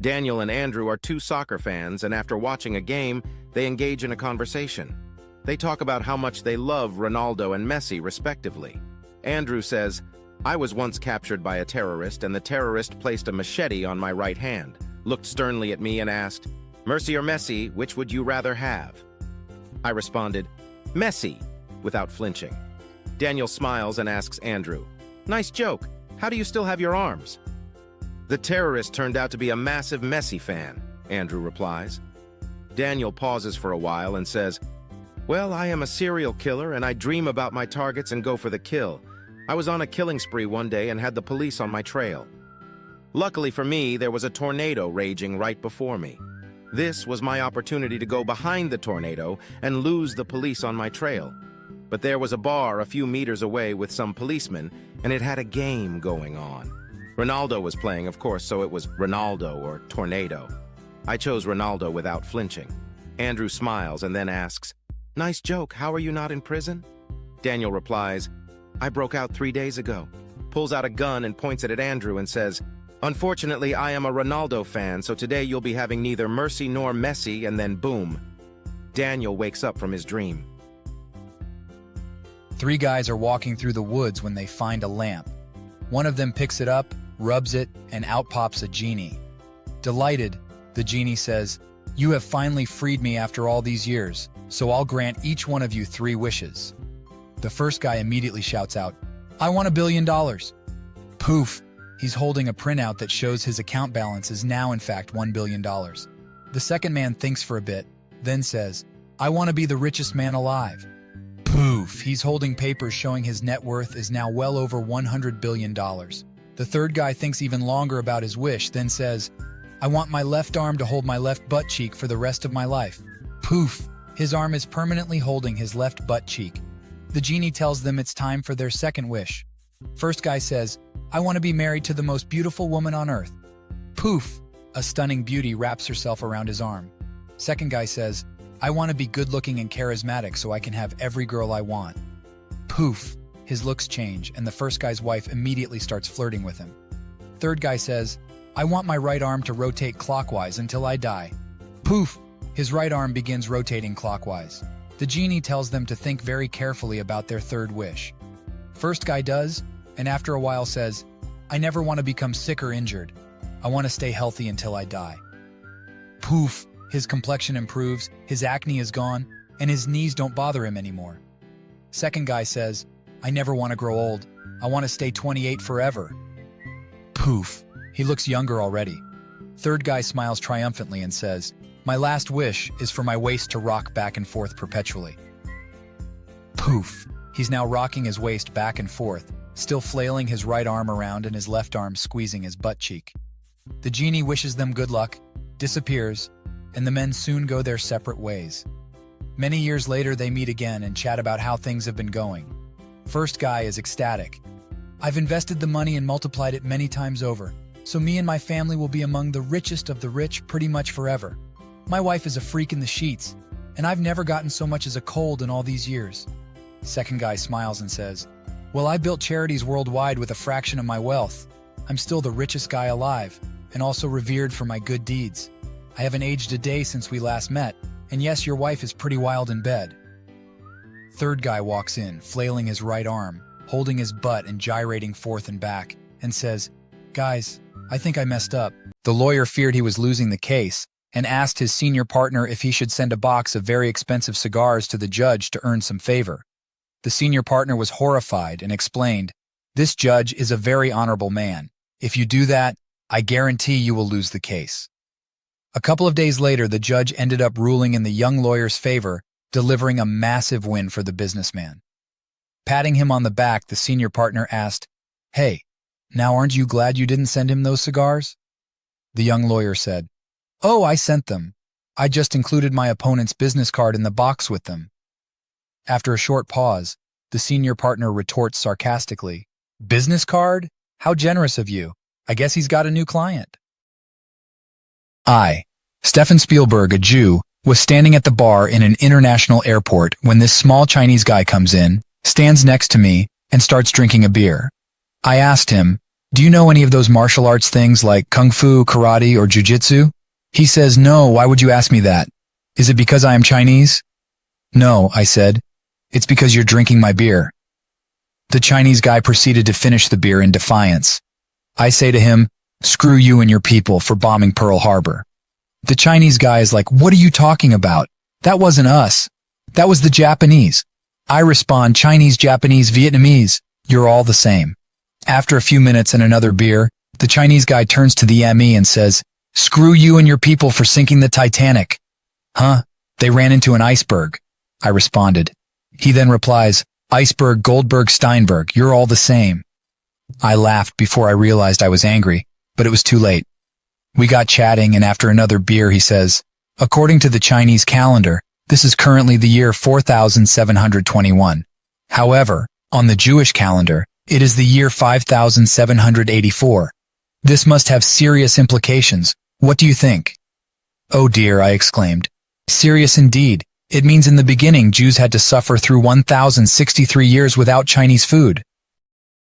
Daniel and Andrew are two soccer fans, and after watching a game, they engage in a conversation. They talk about how much they love Ronaldo and Messi, respectively. Andrew says, "I was once captured by a terrorist, and the terrorist placed a machete on my right hand, looked sternly at me and asked, 'Mercy or Messi, which would you rather have?' I responded, 'Messi,' without flinching. Daniel smiles and asks Andrew, 'Nice joke. How do you still have your arms?' 'The terrorist turned out to be a massive Messi fan,' Andrew replies. Daniel pauses for a while and says, 'Well, I am a serial killer and I dream about my targets and go for the kill. I was on a killing spree one day and had the police on my trail. Luckily for me, there was a tornado raging right before me. This was my opportunity to go behind the tornado and lose the police on my trail. But there was a bar a few meters away with some policemen, and it had a game going on. Ronaldo was playing, of course, so it was Ronaldo or Tornado. I chose Ronaldo without flinching. Andrew smiles and then asks, 'Nice joke, how are you not in prison?' Daniel replies, 'I broke out 3 days ago,' pulls out a gun and points it at Andrew and says, 'Unfortunately, I am a Ronaldo fan, so today you'll be having neither mercy nor Messi,' and then boom. Daniel wakes up from his dream. 3 guys are walking through the woods when they find a lamp. One of them picks it up, rubs it, and out pops a genie. Delighted, the genie says, "You have finally freed me after all these years, so I'll grant each one of you 3 wishes." The first guy immediately shouts out, "I want $1 billion. Poof! He's holding a printout that shows his account balance is now in fact $1 billion. The second man thinks for a bit, then says, "I want to be the richest man alive." Poof! He's holding papers showing his net worth is now well over $100 billion. The third guy thinks even longer about his wish, then says, "I want my left arm to hold my left butt cheek for the rest of my life." Poof! His arm is permanently holding his left butt cheek. The genie tells them it's time for their second wish. First guy says, "I want to be married to the most beautiful woman on earth." Poof! A stunning beauty wraps herself around his arm. Second guy says, "I want to be good-looking and charismatic so I can have every girl I want." Poof! His looks change, and the first guy's wife immediately starts flirting with him. Third guy says, "I want my right arm to rotate clockwise until I die." Poof! His right arm begins rotating clockwise. The genie tells them to think very carefully about their third wish. First guy does, and after a while says, "I never want to become sick or injured. I want to stay healthy until I die." Poof! His complexion improves, his acne is gone, and his knees don't bother him anymore. Second guy says, "I never want to grow old. I want to stay 28 forever." Poof! He looks younger already. Third guy smiles triumphantly and says, "My last wish is for my waist to rock back and forth perpetually." Poof! He's now rocking his waist back and forth, still flailing his right arm around and his left arm squeezing his butt cheek. The genie wishes them good luck, disappears, and the men soon go their separate ways. Many years later, they meet again and chat about how things have been going. First guy is ecstatic. "I've invested the money and multiplied it many times over, so me and my family will be among the richest of the rich pretty much forever. My wife is a freak in the sheets, and I've never gotten so much as a cold in all these years." Second guy smiles and says, "Well, I built charities worldwide with a fraction of my wealth. I'm still the richest guy alive, and also revered for my good deeds. I haven't aged a day since we last met, and yes, your wife is pretty wild in bed." Third guy walks in, flailing his right arm, holding his butt and gyrating forth and back, and says, "Guys, I think I messed up." The lawyer feared he was losing the case, and asked his senior partner if he should send a box of very expensive cigars to the judge to earn some favor. The senior partner was horrified and explained, "This judge is a very honorable man. If you do that, I guarantee you will lose the case." A couple of days later, the judge ended up ruling in the young lawyer's favor, delivering a massive win for the businessman. Patting him on the back, the senior partner asked, "Hey, now aren't you glad you didn't send him those cigars?" The young lawyer said, "Oh, I sent them. I just included my opponent's business card in the box with them." After a short pause, the senior partner retorts sarcastically, "Business card? How generous of you. I guess he's got a new client." Stefan Spielberg, a Jew, was standing at the bar in an international airport when this small Chinese guy comes in, stands next to me, and starts drinking a beer. I asked him, Do you know any of those martial arts things like kung fu, karate, or jujitsu? He says, no, why would you ask me that? Is it because I am Chinese? No, I said. It's because you're drinking my beer. The Chinese guy proceeded to finish the beer in defiance. I say to him, screw you and your people for bombing Pearl Harbor. The Chinese guy is like, what are you talking about? That wasn't us. That was the Japanese. I respond, Chinese, Japanese, Vietnamese, you're all the same. After a few minutes and another beer, the Chinese guy turns to the ME and says, screw you and your people for sinking the Titanic. Huh? They ran into an iceberg. I responded. He then replies, iceberg, Goldberg, Steinberg, you're all the same. I laughed before I realized I was angry, but it was too late. We got chatting, and after another beer he says, according to the Chinese calendar, this is currently the year 4721. However, on the Jewish calendar, it is the year 5784. This must have serious implications. What do you think? Oh dear, I exclaimed. Serious indeed. It means in the beginning Jews had to suffer through 1063 years without Chinese food.